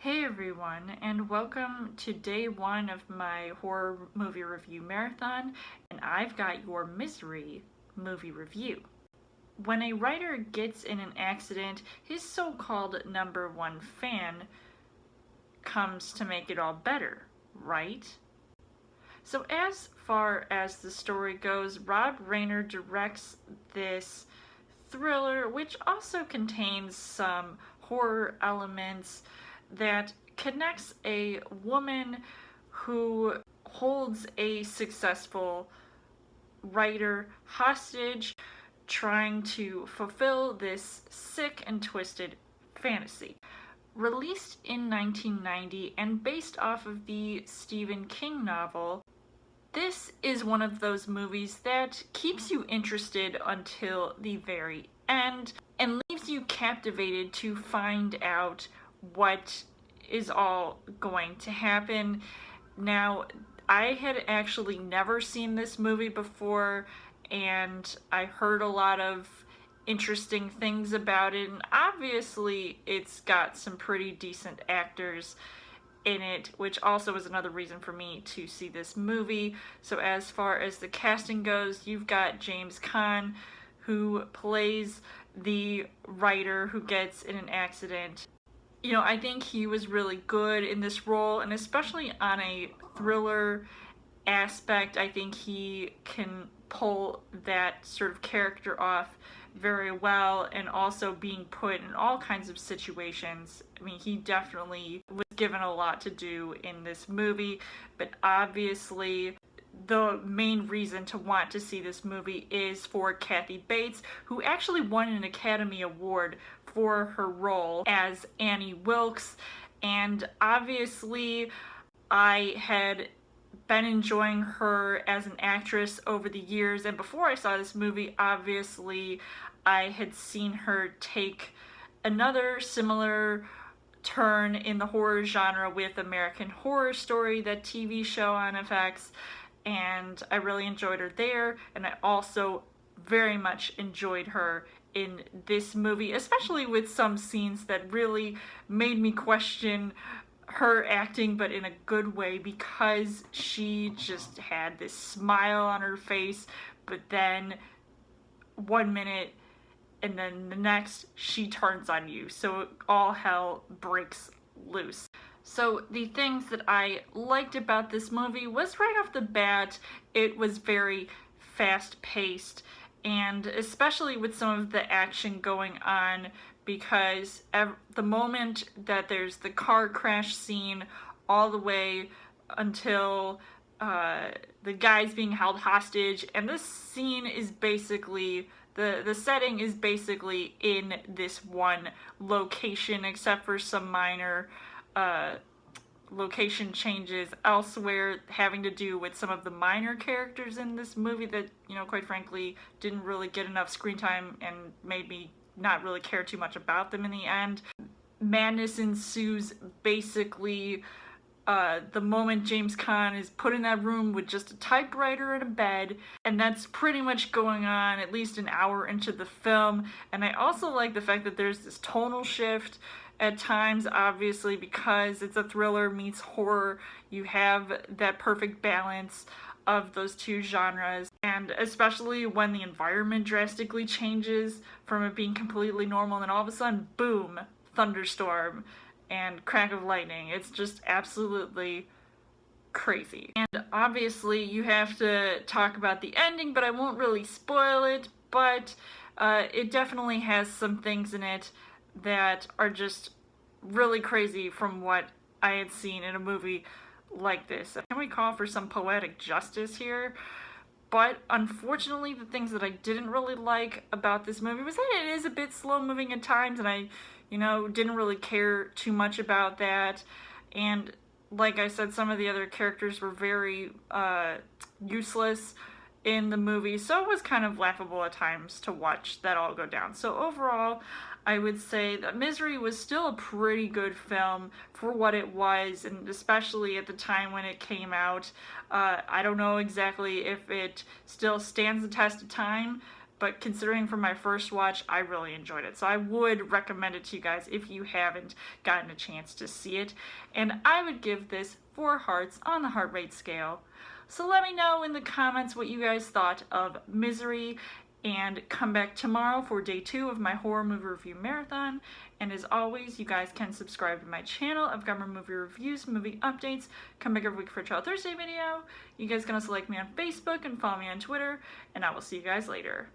Hey everyone, and welcome to day one of my horror movie review marathon, and I've got your Misery movie review. When a writer gets in an accident, his so-called number one fan comes to make it all better, right? So as far as the story goes, Rob Reiner directs this thriller, which also contains some horror elements that connects a woman who holds a successful writer hostage trying to fulfill this sick and twisted fantasy. Released in 1990 and based off of the Stephen King novel, this is one of those movies that keeps you interested until the very end and leaves you captivated to find out what is all going to happen. Now, I had actually never seen this movie before, and I heard a lot of interesting things about it, and obviously it's got some pretty decent actors in it, which also is another reason for me to see this movie. So as far as the casting goes, you've got James Caan, who plays the writer who gets in an accident. You know, I think he was really good in this role, and especially on a thriller aspect, I think he can pull that sort of character off very well, and also being put in all kinds of situations. I mean, he definitely was given a lot to do in this movie, but obviously the main reason to want to see this movie is for Kathy Bates, who actually won an Academy Award for her role as Annie Wilkes. And obviously I had been enjoying her as an actress over the years, and before I saw this movie, obviously I had seen her take another similar turn in the horror genre with American Horror Story, that TV show on FX, and I really enjoyed her there, and I also very much enjoyed her in this movie, especially with some scenes that really made me question her acting, but in a good way, because she just had this smile on her face, but then one minute and then the next she turns on you, so all hell breaks loose. So the things that I liked about this movie was, right off the bat, it was very fast-paced, and especially with some of the action going on, because the moment that there's the car crash scene all the way until the guy's being held hostage, and this scene is basically, the setting is basically in this one location, except for some minor location changes elsewhere having to do with some of the minor characters in this movie that, you know, quite frankly, didn't really get enough screen time and made me not really care too much about them in the end. Madness ensues basically the moment James Caan is put in that room with just a typewriter and a bed, and that's pretty much going on at least an hour into the film. And I also like the fact that there's this tonal shift at times, obviously, because it's a thriller meets horror. You have that perfect balance of those two genres, and especially when the environment drastically changes from it being completely normal and then all of a sudden, boom, thunderstorm and crack of lightning. It's just absolutely crazy. And obviously you have to talk about the ending, but I won't really spoil it, but it definitely has some things in it that are just really crazy from what I had seen in a movie like this. Can we call for some poetic justice here? But unfortunately, the things that I didn't really like about this movie was that it is a bit slow moving at times, and I, you know, didn't really care too much about that. And like I said, some of the other characters were very useless in the movie, so it was kind of laughable at times to watch that all go down. So overall, I would say that Misery was still a pretty good film for what it was, and especially at the time when it came out. I don't know exactly if it still stands the test of time, but considering for my first watch, I really enjoyed it. So I would recommend it to you guys if you haven't gotten a chance to see it. And I would give this 4 hearts on the heart rate scale. So let me know in the comments what you guys thought of Misery, and come back tomorrow for day 2 of my horror movie review marathon. And as always, you guys can subscribe to my channel. I've got more movie reviews, movie updates. Come back every week for a Trial Thursday video. You guys can also like me on Facebook and follow me on Twitter, and I will see you guys later.